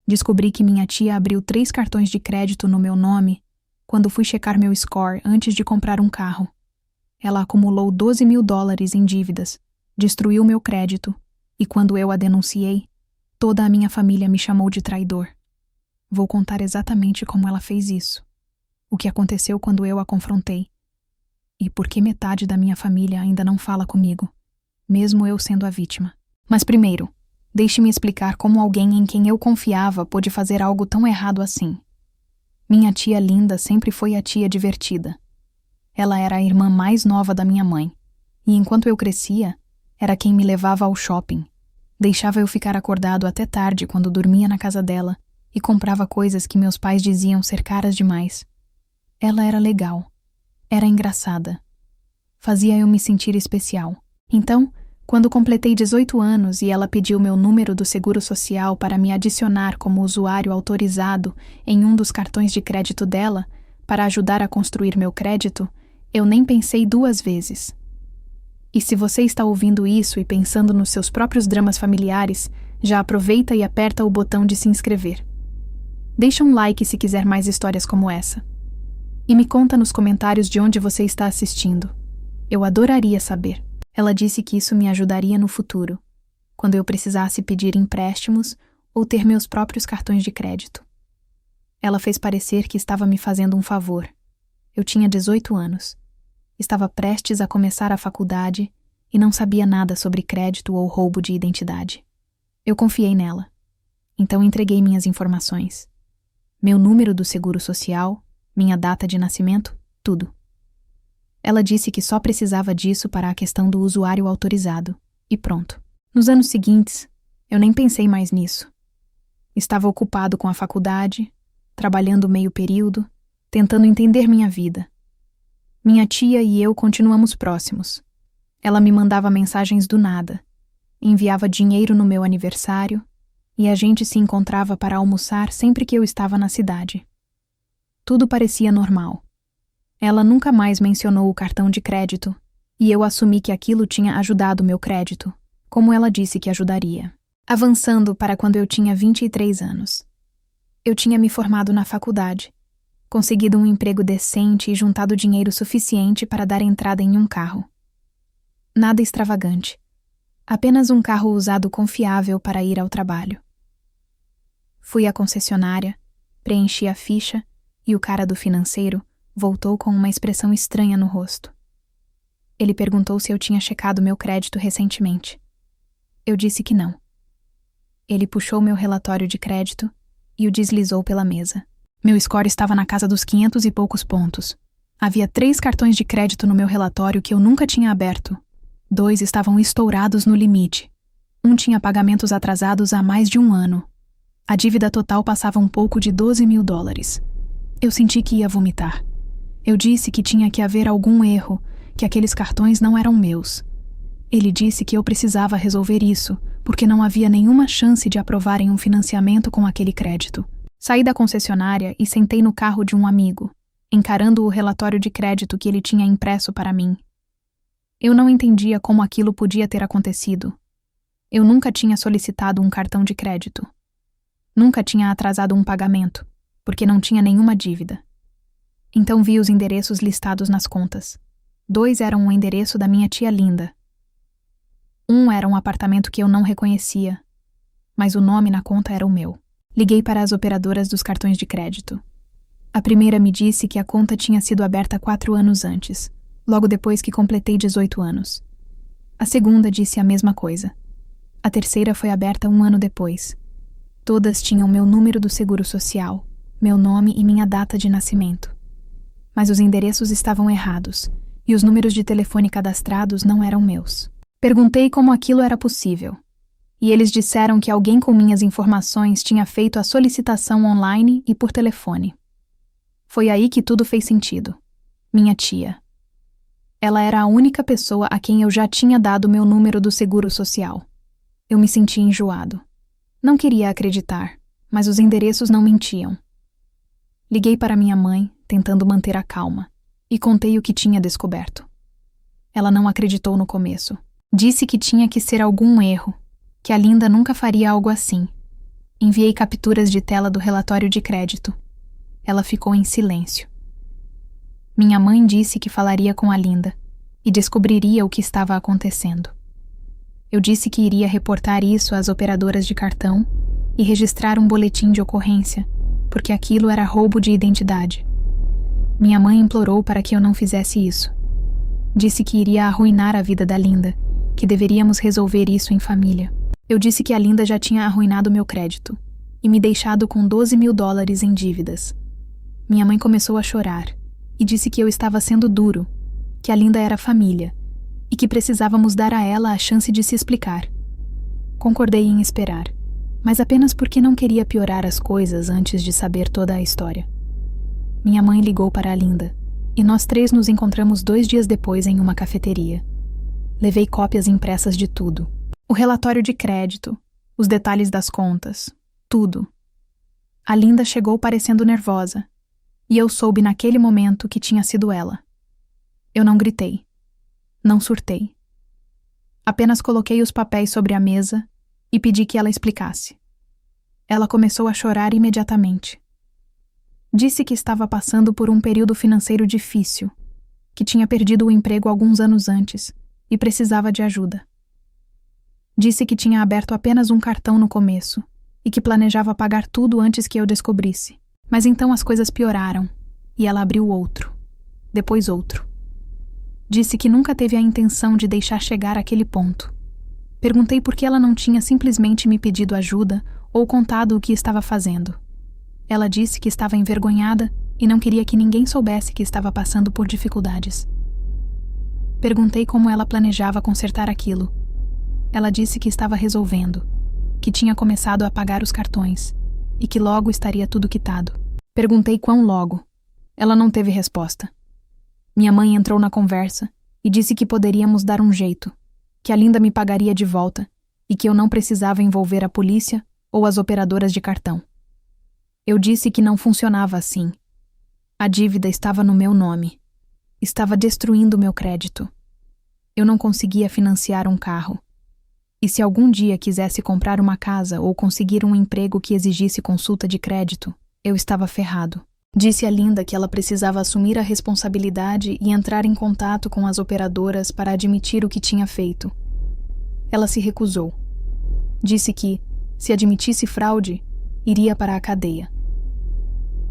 Descobri que minha tia abriu 3 cartões de crédito no meu nome quando fui checar meu score antes de comprar um carro. Ela acumulou $12.000 em dívidas, destruiu meu crédito e, quando eu a denunciei, toda a minha família me chamou de traidor. Vou contar exatamente como ela fez isso, o que aconteceu quando eu a confrontei e por que metade da minha família ainda não fala comigo, mesmo eu sendo a vítima. Mas primeiro, deixe-me explicar como alguém em quem eu confiava pôde fazer algo tão errado assim. Minha tia Linda sempre foi a tia divertida. Ela era a irmã mais nova da minha mãe, e enquanto eu crescia, era quem me levava ao shopping. Deixava eu ficar acordado até tarde quando dormia na casa dela e comprava coisas que meus pais diziam ser caras demais. Ela era legal. Era engraçada. Fazia eu me sentir especial. Então, quando completei 18 anos e ela pediu meu número do seguro social para me adicionar como usuário autorizado em um dos cartões de crédito dela, para ajudar a construir meu crédito, eu nem pensei 2 vezes. E se você está ouvindo isso e pensando nos seus próprios dramas familiares, já aproveita e aperta o botão de se inscrever. Deixa um like se quiser mais histórias como essa. E me conta nos comentários de onde você está assistindo. Eu adoraria saber. Ela disse que isso me ajudaria no futuro, quando eu precisasse pedir empréstimos ou ter meus próprios cartões de crédito. Ela fez parecer que estava me fazendo um favor. Eu tinha 18 anos. Estava prestes a começar a faculdade e não sabia nada sobre crédito ou roubo de identidade. Eu confiei nela. Então entreguei minhas informações. Meu número do seguro social, minha data de nascimento, tudo. Ela disse que só precisava disso para a questão do usuário autorizado. E pronto. Nos anos seguintes, eu nem pensei mais nisso. Estava ocupado com a faculdade, trabalhando meio período, tentando entender minha vida. Minha tia e eu continuamos próximos. Ela me mandava mensagens do nada, enviava dinheiro no meu aniversário e a gente se encontrava para almoçar sempre que eu estava na cidade. Tudo parecia normal. Ela nunca mais mencionou o cartão de crédito e eu assumi que aquilo tinha ajudado meu crédito, como ela disse que ajudaria. Avançando para quando eu tinha 23 anos. Eu tinha me formado na faculdade, conseguido um emprego decente e juntado dinheiro suficiente para dar entrada em um carro. Nada extravagante. Apenas um carro usado confiável para ir ao trabalho. Fui à concessionária, preenchi a ficha e o cara do financeiro voltou com uma expressão estranha no rosto. Ele perguntou se eu tinha checado meu crédito recentemente. Eu disse que não. Ele puxou meu relatório de crédito e o deslizou pela mesa. Meu score estava na casa dos 500 e poucos pontos. Havia 3 cartões de crédito no meu relatório que eu nunca tinha aberto. 2 estavam estourados no limite. Um tinha pagamentos atrasados há mais de 1 ano. A dívida total passava um pouco de $12.000. Eu senti que ia vomitar. Eu disse que tinha que haver algum erro, que aqueles cartões não eram meus. Ele disse que eu precisava resolver isso, porque não havia nenhuma chance de aprovarem um financiamento com aquele crédito. Saí da concessionária e sentei no carro de um amigo, encarando o relatório de crédito que ele tinha impresso para mim. Eu não entendia como aquilo podia ter acontecido. Eu nunca tinha solicitado um cartão de crédito. Nunca tinha atrasado um pagamento, porque não tinha nenhuma dívida. Então vi os endereços listados nas contas. 2 eram o endereço da minha tia Linda. 1 era um apartamento que eu não reconhecia, mas o nome na conta era o meu. Liguei para as operadoras dos cartões de crédito. A primeira me disse que a conta tinha sido aberta 4 anos antes, logo depois que completei 18 anos. A segunda disse a mesma coisa. A terceira foi aberta 1 ano depois. Todas tinham meu número do seguro social, meu nome e minha data de nascimento. Mas os endereços estavam errados, e os números de telefone cadastrados não eram meus. Perguntei como aquilo era possível, e eles disseram que alguém com minhas informações tinha feito a solicitação online e por telefone. Foi aí que tudo fez sentido. Minha tia. Ela era a única pessoa a quem eu já tinha dado meu número do seguro social. Eu me senti enjoado. Não queria acreditar, mas os endereços não mentiam. Liguei para minha mãe, tentando manter a calma, e contei o que tinha descoberto. Ela não acreditou no começo. Disse que tinha que ser algum erro, que a Linda nunca faria algo assim. Enviei capturas de tela do relatório de crédito. Ela ficou em silêncio. Minha mãe disse que falaria com a Linda e descobriria o que estava acontecendo. Eu disse que iria reportar isso às operadoras de cartão e registrar um boletim de ocorrência, porque aquilo era roubo de identidade. Minha mãe implorou para que eu não fizesse isso. Disse que iria arruinar a vida da Linda, que deveríamos resolver isso em família. Eu disse que a Linda já tinha arruinado meu crédito e me deixado com $12.000 em dívidas. Minha mãe começou a chorar e disse que eu estava sendo duro, que a Linda era família e que precisávamos dar a ela a chance de se explicar. Concordei em esperar, mas apenas porque não queria piorar as coisas antes de saber toda a história. Minha mãe ligou para a Linda e nós três nos encontramos 2 dias depois em uma cafeteria. Levei cópias impressas de tudo. O relatório de crédito, os detalhes das contas, tudo. A Linda chegou parecendo nervosa e eu soube naquele momento que tinha sido ela. Eu não gritei. Não surtei. Apenas coloquei os papéis sobre a mesa e pedi que ela explicasse. Ela começou a chorar imediatamente. Disse que estava passando por um período financeiro difícil, que tinha perdido o emprego alguns anos antes e precisava de ajuda. Disse que tinha aberto apenas um cartão no começo e que planejava pagar tudo antes que eu descobrisse. Mas então as coisas pioraram e ela abriu outro, depois outro. Disse que nunca teve a intenção de deixar chegar àquele ponto. Perguntei por que ela não tinha simplesmente me pedido ajuda ou contado o que estava fazendo. Ela disse que estava envergonhada e não queria que ninguém soubesse que estava passando por dificuldades. Perguntei como ela planejava consertar aquilo. Ela disse que estava resolvendo, que tinha começado a pagar os cartões e que logo estaria tudo quitado. Perguntei quão logo. Ela não teve resposta. Minha mãe entrou na conversa e disse que poderíamos dar um jeito, que a Linda me pagaria de volta e que eu não precisava envolver a polícia ou as operadoras de cartão. Eu disse que não funcionava assim. A dívida estava no meu nome. Estava destruindo meu crédito. Eu não conseguia financiar um carro. E se algum dia quisesse comprar uma casa ou conseguir um emprego que exigisse consulta de crédito, eu estava ferrado. Disse a Linda que ela precisava assumir a responsabilidade e entrar em contato com as operadoras para admitir o que tinha feito. Ela se recusou. Disse que, se admitisse fraude, iria para a cadeia.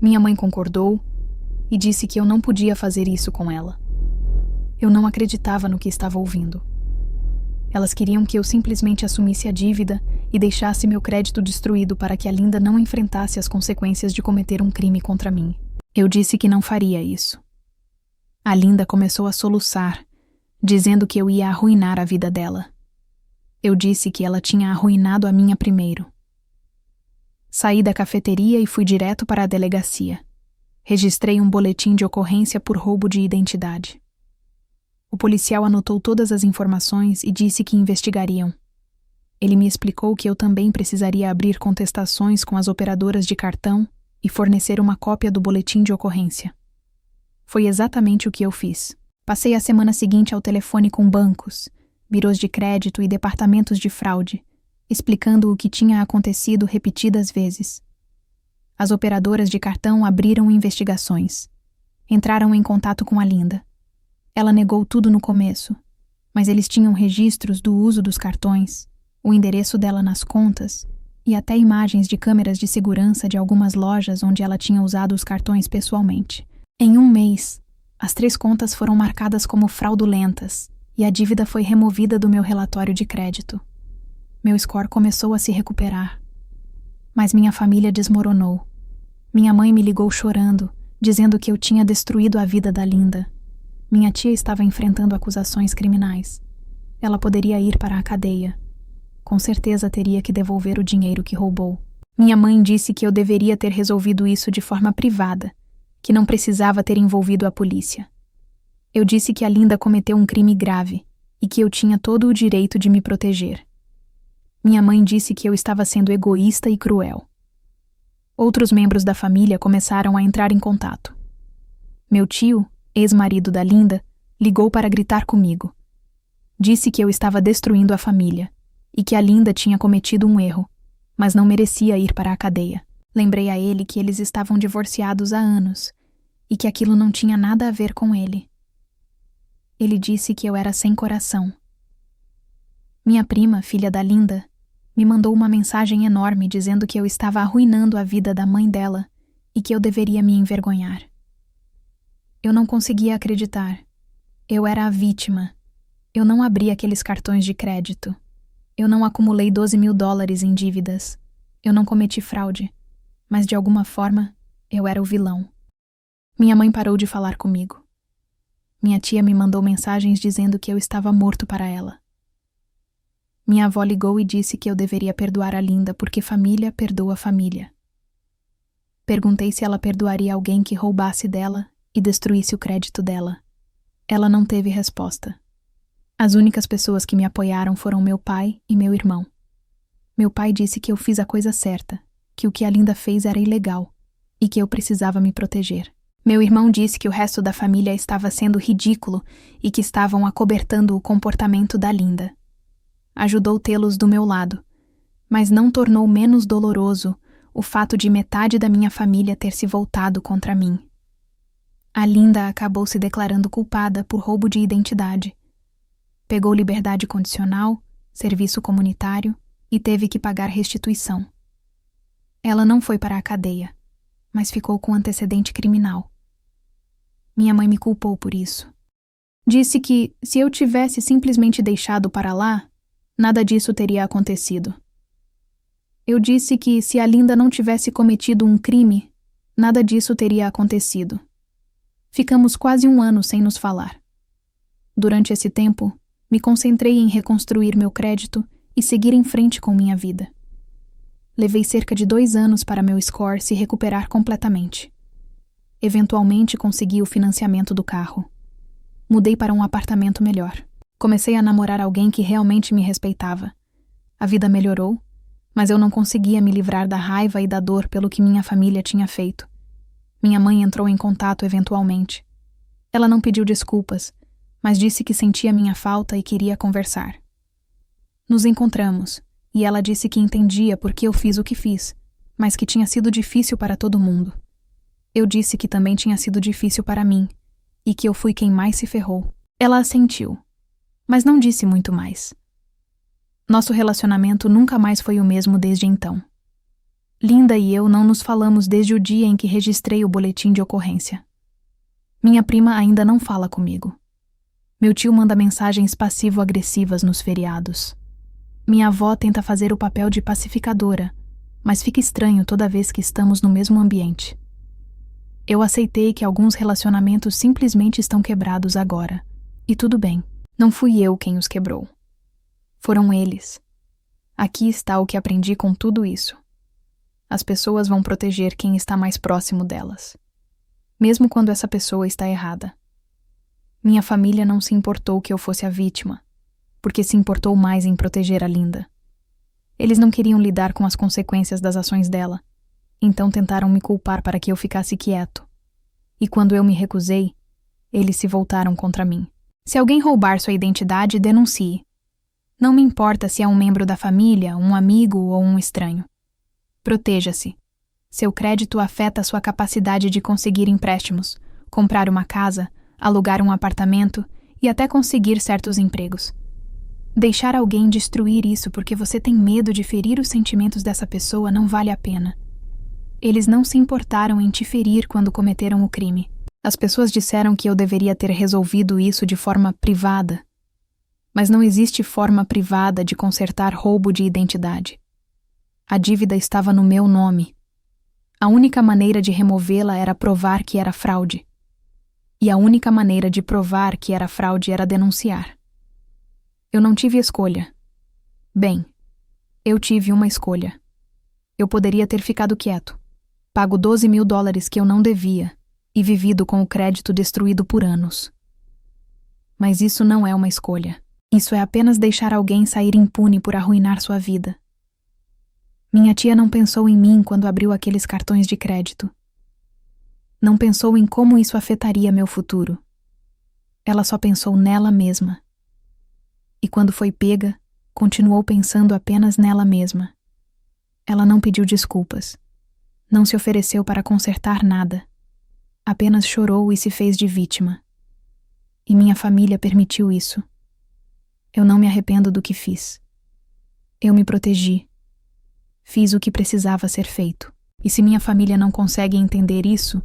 Minha mãe concordou e disse que eu não podia fazer isso com ela. Eu não acreditava no que estava ouvindo. Elas queriam que eu simplesmente assumisse a dívida e deixasse meu crédito destruído para que a Linda não enfrentasse as consequências de cometer um crime contra mim. Eu disse que não faria isso. A Linda começou a soluçar, dizendo que eu ia arruinar a vida dela. Eu disse que ela tinha arruinado a minha primeiro. Saí da cafeteria e fui direto para a delegacia. Registrei um boletim de ocorrência por roubo de identidade. O policial anotou todas as informações e disse que investigariam. Ele me explicou que eu também precisaria abrir contestações com as operadoras de cartão e fornecer uma cópia do boletim de ocorrência. Foi exatamente o que eu fiz. Passei a semana seguinte ao telefone com bancos, birôs de crédito e departamentos de fraude, explicando o que tinha acontecido repetidas vezes. As operadoras de cartão abriram investigações. Entraram em contato com a Linda. Ela negou tudo no começo, mas eles tinham registros do uso dos cartões, o endereço dela nas contas e até imagens de câmeras de segurança de algumas lojas onde ela tinha usado os cartões pessoalmente. Em um mês, as 3 contas foram marcadas como fraudulentas e a dívida foi removida do meu relatório de crédito. Meu score começou a se recuperar. Mas minha família desmoronou. Minha mãe me ligou chorando, dizendo que eu tinha destruído a vida da Linda. Minha tia estava enfrentando acusações criminais. Ela poderia ir para a cadeia. Com certeza teria que devolver o dinheiro que roubou. Minha mãe disse que eu deveria ter resolvido isso de forma privada, que não precisava ter envolvido a polícia. Eu disse que a Linda cometeu um crime grave e que eu tinha todo o direito de me proteger. Minha mãe disse que eu estava sendo egoísta e cruel. Outros membros da família começaram a entrar em contato. Meu tio, ex-marido da Linda, ligou para gritar comigo. Disse que eu estava destruindo a família e que a Linda tinha cometido um erro, mas não merecia ir para a cadeia. Lembrei a ele que eles estavam divorciados há anos e que aquilo não tinha nada a ver com ele. Ele disse que eu era sem coração. Minha prima, filha da Linda, me mandou uma mensagem enorme dizendo que eu estava arruinando a vida da mãe dela e que eu deveria me envergonhar. Eu não conseguia acreditar. Eu era a vítima. Eu não abri aqueles cartões de crédito. Eu não acumulei $12.000 em dívidas. Eu não cometi fraude. Mas de alguma forma, eu era o vilão. Minha mãe parou de falar comigo. Minha tia me mandou mensagens dizendo que eu estava morto para ela. Minha avó ligou e disse que eu deveria perdoar a Linda porque família perdoa família. Perguntei se ela perdoaria alguém que roubasse dela e destruísse o crédito dela. Ela não teve resposta. As únicas pessoas que me apoiaram foram meu pai e meu irmão. Meu pai disse que eu fiz a coisa certa, que o que a Linda fez era ilegal e que eu precisava me proteger. Meu irmão disse que o resto da família estava sendo ridículo e que estavam acobertando o comportamento da Linda. Ajudou tê-los do meu lado, mas não tornou menos doloroso o fato de metade da minha família ter se voltado contra mim. A Linda acabou se declarando culpada por roubo de identidade. Pegou liberdade condicional, serviço comunitário e teve que pagar restituição. Ela não foi para a cadeia, mas ficou com antecedente criminal. Minha mãe me culpou por isso. Disse que, se eu tivesse simplesmente deixado para lá, nada disso teria acontecido. Eu disse que, se a Linda não tivesse cometido um crime, nada disso teria acontecido. Ficamos quase 1 ano sem nos falar. Durante esse tempo, me concentrei em reconstruir meu crédito e seguir em frente com minha vida. Levei cerca de 2 anos para meu score se recuperar completamente. Eventualmente consegui o financiamento do carro. Mudei para um apartamento melhor. Comecei a namorar alguém que realmente me respeitava. A vida melhorou, mas eu não conseguia me livrar da raiva e da dor pelo que minha família tinha feito. Minha mãe entrou em contato eventualmente. Ela não pediu desculpas, mas disse que sentia minha falta e queria conversar. Nos encontramos, e ela disse que entendia por que eu fiz o que fiz, mas que tinha sido difícil para todo mundo. Eu disse que também tinha sido difícil para mim, e que eu fui quem mais se ferrou. Ela assentiu, mas não disse muito mais. Nosso relacionamento nunca mais foi o mesmo desde então. Linda e eu não nos falamos desde o dia em que registrei o boletim de ocorrência. Minha prima ainda não fala comigo. Meu tio manda mensagens passivo-agressivas nos feriados. Minha avó tenta fazer o papel de pacificadora, mas fica estranho toda vez que estamos no mesmo ambiente. Eu aceitei que alguns relacionamentos simplesmente estão quebrados agora. E tudo bem, não fui eu quem os quebrou. Foram eles. Aqui está o que aprendi com tudo isso. As pessoas vão proteger quem está mais próximo delas, mesmo quando essa pessoa está errada. Minha família não se importou que eu fosse a vítima, porque se importou mais em proteger a Linda. Eles não queriam lidar com as consequências das ações dela, então tentaram me culpar para que eu ficasse quieto. E quando eu me recusei, eles se voltaram contra mim. Se alguém roubar sua identidade, denuncie. Não me importa se é um membro da família, um amigo ou um estranho. Proteja-se. Seu crédito afeta sua capacidade de conseguir empréstimos, comprar uma casa, alugar um apartamento e até conseguir certos empregos. Deixar alguém destruir isso porque você tem medo de ferir os sentimentos dessa pessoa não vale a pena. Eles não se importaram em te ferir quando cometeram o crime. As pessoas disseram que eu deveria ter resolvido isso de forma privada. Mas não existe forma privada de consertar roubo de identidade. A dívida estava no meu nome. A única maneira de removê-la era provar que era fraude. E a única maneira de provar que era fraude era denunciar. Eu não tive escolha. Bem, eu tive uma escolha. Eu poderia ter ficado quieto, pago $12.000 que eu não devia e vivido com o crédito destruído por anos. Mas isso não é uma escolha. Isso é apenas deixar alguém sair impune por arruinar sua vida. Minha tia não pensou em mim quando abriu aqueles cartões de crédito. Não pensou em como isso afetaria meu futuro. Ela só pensou nela mesma. E quando foi pega, continuou pensando apenas nela mesma. Ela não pediu desculpas. Não se ofereceu para consertar nada. Apenas chorou e se fez de vítima. E minha família permitiu isso. Eu não me arrependo do que fiz. Eu me protegi. Fiz o que precisava ser feito. E se minha família não consegue entender isso,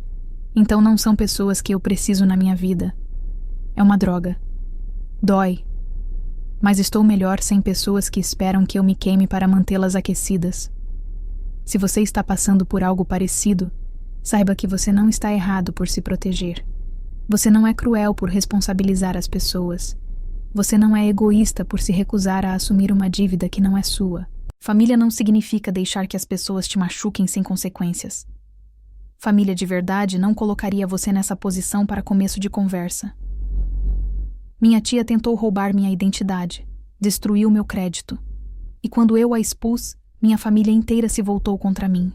então não são pessoas que eu preciso na minha vida. É uma droga. Dói. Mas estou melhor sem pessoas que esperam que eu me queime para mantê-las aquecidas. Se você está passando por algo parecido, saiba que você não está errado por se proteger. Você não é cruel por responsabilizar as pessoas. Você não é egoísta por se recusar a assumir uma dívida que não é sua. Família não significa deixar que as pessoas te machuquem sem consequências. Família de verdade não colocaria você nessa posição para começo de conversa. Minha tia tentou roubar minha identidade, destruiu meu crédito. E quando eu a expus, minha família inteira se voltou contra mim.